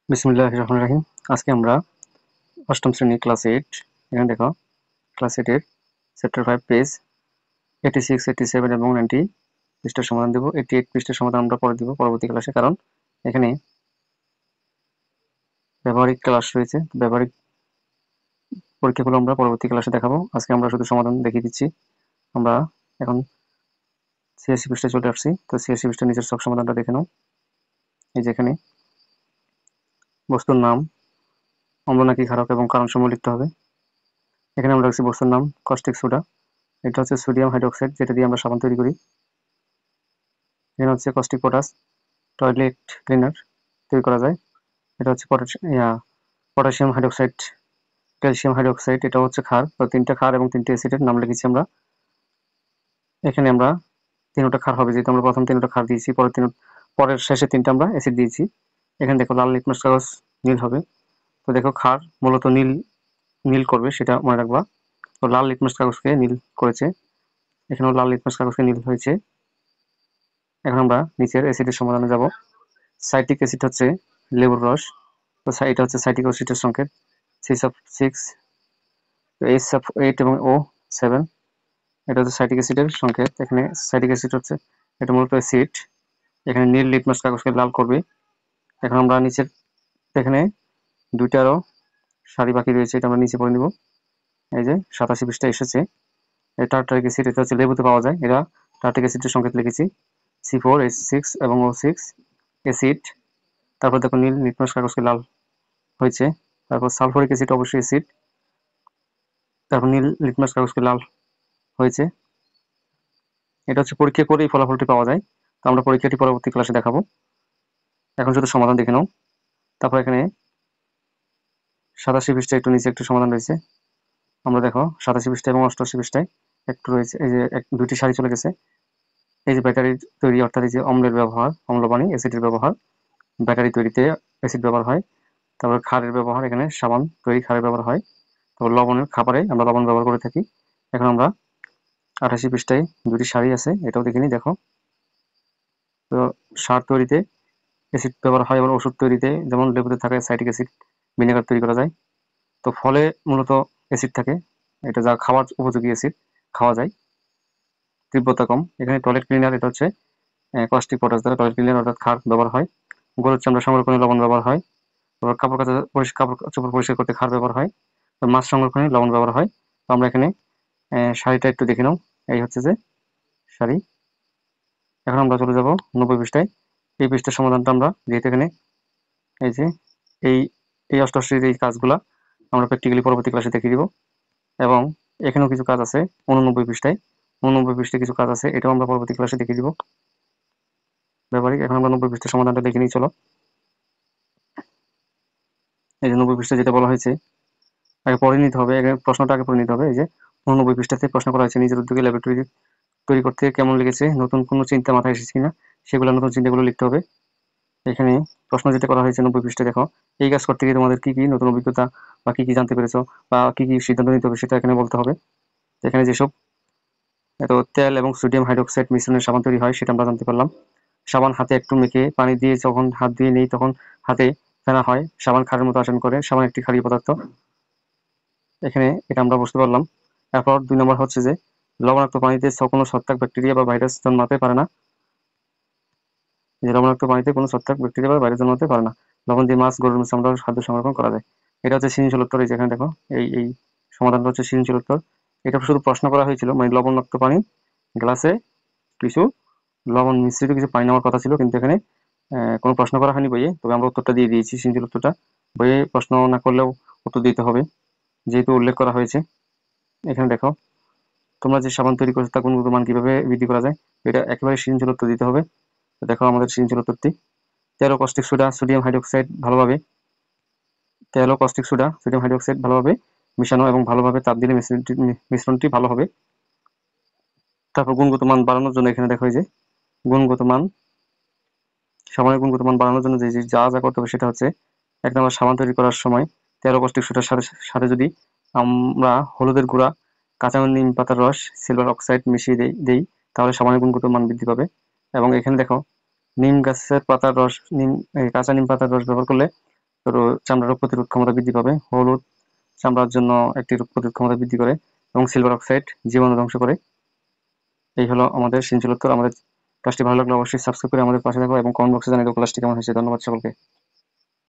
বিসমিল্লাহির রহমানির রহিম। আজকে আমরা অষ্টম শ্রেণী ক্লাস 8 এখানে দেখো ক্লাস 8 এর চ্যাপ্টার 5 পেজ 86, 87 এবং 90 পৃষ্ঠার সমাধান দেব। 88 পৃষ্ঠার সমাধান আমরা পরে দিব পরবর্তী ক্লাসে, কারণ এখানে ব্যবহারিক ক্লাস রয়েছে। ব্যবহারিক পরীক্ষাগুলো আমরা পরবর্তী ক্লাসে দেখাবো। আজকে আমরা শুধু সমাধান দেখিয়ে দিচ্ছি। আমরা এখন 86 পৃষ্ঠায় চলে আসছি। তো 86 পৃষ্ঠার নিচের সব সমাধানটা দেখে নাও। এই যে এখানে বস্তুর নাম, অম্ল নাকি ক্ষারক এবং কারণসমূহ লিখতে হবে। এখানে আমরা রাখছি বস্তুর নাম কস্টিক সোডা। এটা হচ্ছে সোডিয়াম হাইড্রোক্সাইড, যেটা দিয়ে আমরা সাবান তৈরি করি। এখানে হচ্ছে কস্টিক পটাশ, টয়লেট ক্লিনার তৈরি করা যায়। এটা হচ্ছে পটাশিয়াম হাইড্রোক্সাইড, ক্যালসিয়াম হাইড্রোক্সাইড, এটা হচ্ছে ক্ষার। তো তিনটা ক্ষার এবং তিনটে অ্যাসিডের নাম লিখেছি আমরা। এখানে আমরা তিনটা ক্ষার হবে, যেহেতু আমরা প্রথম তিনটা ক্ষার দিয়েছি, পরের শেষে তিনটা আমরা অ্যাসিড দিয়েছি। এখানে দেখো লাল লিটমাস কাগজ নীল হবে। তো দেখো ক্ষার মূলত নীল নীল করবে, সেটা মনে রাখবা। তো লাল লিটমাস কাগজকে নীল করেছে, এখানেও লাল লিটমাস কাগজকে নীল হয়েছে। এখন আমরা নিচের অ্যাসিডের সমাধানে যাব। সাইট্রিক অ্যাসিড হচ্ছে লেবুর রস। তো এটা হচ্ছে সাইট্রিক অ্যাসিডের সংকেত C6, তো H8 এবং O7, এটা হচ্ছে সাইট্রিক অ্যাসিডের সংকেত। এখানে সাইট্রিক অ্যাসিড হচ্ছে এটা মূলত অ্যাসিড, এখানে নীল লিটমাস কাগজকে লাল করবে। এখন আমরা নিচের এখানে দুইটা আরো সারি বাকি রয়েছে, এটা আমরা নিচে পড়ে নিব। এই যে 87 পৃষ্ঠা এসেছে। টার্টারিক অ্যাসিড, এটা হচ্ছে লেবুতে পাওয়া যায়, এটা টার্টারিক অ্যাসিডের সংকেত লিখেছি C4H6 এবং O6 অ্যাসিড। তারপর দেখো নীল লিটমাস কাগজকে লাল হয়েছে। তারপর সালফুরিক অ্যাসিড অবশ্যই অ্যাসিড, তারপর নীল লিটমাস কাগজকে লাল হয়েছে। এটা হচ্ছে পরীক্ষা করেই ফলাফলটি পাওয়া যায়। তো আমরা পরীক্ষাটি পরবর্তী ক্লাসে দেখাবো। এখন শুধু সমাধান দেখে নাও। তারপর এখানে 87 পৃষ্ঠায় একটু নিচে একটু সমাধান রয়েছে। আমরা দেখো 87 পৃষ্ঠা এবং 88 পৃষ্ঠায় একটু রয়েছে, এই যে দুইটি সারি চলে গেছে। এই যে ব্যাটারি তৈরি, অর্থাৎ এই যে অম্লের ব্যবহার, অম্ল পানি অ্যাসিডের ব্যবহার, ব্যাটারি তৈরিতে অ্যাসিড ব্যবহার হয়। তারপর ক্ষারের ব্যবহার, এখানে সাবান তৈরি ক্ষারের ব্যবহার হয়। তারপর লবণের খাবারে আমরা লবণ ব্যবহার করে থাকি। এখন আমরা 88 পৃষ্ঠায় দুটি সারি আছে, এটাও দেখে নিই। দেখো, তো সার তৈরিতে অ্যাসিড ব্যবহার হয়, এবং ওষুধ তৈরিতে যেমন লেবুতে থাকে সাইট্রিক অ্যাসিড, ভিনেগার তৈরি করা যায়। তো ফলে মূলত অ্যাসিড থাকে, এটা যা খাওয়ার উপযোগী অ্যাসিড, খাওয়া যায়, তীব্রতা কম। এখানে টয়লেট ক্লিনার, এটা হচ্ছে কস্টিক পটাশ দ্বারা টয়লেট ক্লিনার অর্থাৎ ক্ষার ব্যবহার হয়। গরুর চামড়া সংরক্ষণে লবণ ব্যবহার হয়। তারপর কাপড় চোপড় পরিষ্কার করতে ক্ষার ব্যবহার হয়। তো মাছ সংরক্ষণে লবণ ব্যবহার হয়। তো আমরা এখানে শাড়িটা একটু দেখে নাও। এই হচ্ছে যে শাড়ি। এখন আমরা চলে যাব 90 পৃষ্ঠায়। এই পৃষ্ঠার সমাধানটা আমরা, যেহেতু এখানে এই যে এই এই অষ্টআশির এই কাজগুলা আমরা প্র্যাকটিক্যালি পরবর্তী ক্লাসে দেখিয়ে দিব। এবং এখানেও কিছু কাজ আছে 89 পৃষ্ঠায়। 89 পৃষ্ঠায় কিছু কাজ আছে, এটাও আমরা পরবর্তী ক্লাসে দেখিয়ে দিব ব্যবহারিক। এখন আমরা 90 পৃষ্ঠার সমাধানটা দেখে নিই, চলো। এই যে 90 পৃষ্ঠায় যেটা বলা হয়েছে, আগে পড়ে নিতে হবে, প্রশ্নটা আগে পড়ে নিতে হবে। এই যে 89 পৃষ্ঠাতে প্রশ্ন করা হয়েছে, নিজের উদ্যোগে ল্যাবরেটরি তৈরি করতে কেমন লেগেছে, নতুন কোনো চিন্তা মাথায় এসেছে কিনা, সেগুলো নতুন চিন্তাগুলো লিখতে হবে। এখানে প্রশ্ন যেটা করা হয়েছে 90 পৃষ্ঠায়, দেখো, এই কাজ করতে গিয়ে তোমাদের কি কি নতুন অভিজ্ঞতা বা কি কি জানতে পেরেছো বা কি কি সিদ্ধান্ত নিতে হবে, সেটা এখানে বলতে হবে। এখানে যেসব তেল এবং সোডিয়াম হাইড্রোক্সাইড মিশ্রণের সাবান তৈরি হয়, সেটা আমরা জানতে পারলাম। সাবান হাতে একটু মেখে পানি দিয়ে যখন হাত ধুয়ে নেই, তখন হাতে ফেনা হয়, সাবান ক্ষারের মতো আচরণ করে, সাবান একটি ক্ষারীয় পদার্থ। এখানে এটা আমরা বুঝতে পারলাম। তারপর 2 নম্বর হচ্ছে যে লবণাক্ত পানিতে কোনো ছত্রাক ব্যাকটেরিয়া বা ভাইরাস জন্মাতে পারে না। যে লবণাক্ত পানিতে কোনো ছত্রাক ব্যাকটেরিয়া বা ভাইরাস জন্মাতে পারে না। লবণ দিয়ে মাছ, গরুর চামড়া খাদ্য সংরক্ষণ করা যায়। এটা হচ্ছে সৃজনশীল উত্তর। এই যেখানে দেখো, এই সমাধানটা হচ্ছে সৃজনশীল উত্তর। এটা শুধু প্রশ্ন করা হয়েছিল, মানে লবণাক্ত পানি, গ্লাসে কিছু লবণ মিশ্রিত কিছু পানি নেওয়ার কথা ছিল, কিন্তু এখানে কোনো প্রশ্ন করা হয়নি বইয়ে। তবে আমরা উত্তরটা দিয়ে দিয়েছি, সৃজনশীল উত্তরটা। বইয়ে প্রশ্ন না করলেও উত্তর দিতে হবে, যেহেতু উল্লেখ করা হয়েছে। এখানে দেখো, তোমরা যে সাবান তৈরি করছো তার গুণগত মান কিভাবে বৃদ্ধি করা যায়, এটা একেবারে সৃজনশীল উত্তর দিতে হবে। তো দেখো আমাদের সৃজনশীল উত্তরটি, তেল ও কস্টিক সোডা সোডিয়াম হাইড্রোক্সাইড ভালোভাবে তেল ও কস্টিক সোডা সোডিয়াম হাইড্রোক্সাইড ভালোভাবে মিশানো এবং ভালোভাবে তাপ দিলে মিশ্রণটি ভালো হবে। তারপর গুণগত মান বাড়ানোর জন্য এখানে দেখো, এই যে গুণগত মান, সাবানের গুণগত মান বাড়ানোর জন্য যে যা যা করতে হবে, সেটা হচ্ছে 1 নম্বর, সাবান তৈরি করার সময় তেল ও কস্টিক সোডার সাথে যদি আমরা হলুদের গুঁড়া, কাঁচা নিম পাতার রস, সিলভার অক্সাইড মিশিয়ে দেই, তাহলে সাবানের গুণগত মান বৃদ্ধি পাবে। এবং এখানে দেখো, নিম গাছের পাতার রস, কাঁচা নিম পাতার রস ব্যবহার করলে চামড়ার রোগ প্রতিরোধ ক্ষমতা বৃদ্ধি পাবে। হলুদ চামড়ার জন্য একটি রোগ প্রতিরোধ ক্ষমতা বৃদ্ধি করে এবং সিলভার অক্সাইড জীবাণু ধ্বংস করে। এই হলো আমাদের সিনচুল উত্তর। আমাদের ক্লাসটি ভালো লাগলে অবশ্যই সাবস্ক্রাইব করে আমাদের পাশে থাকো এবং কমেন্ট বক্সে জানিয়ে দাও ক্লাসটি কেমন হয়েছে। ধন্যবাদ সকলকে।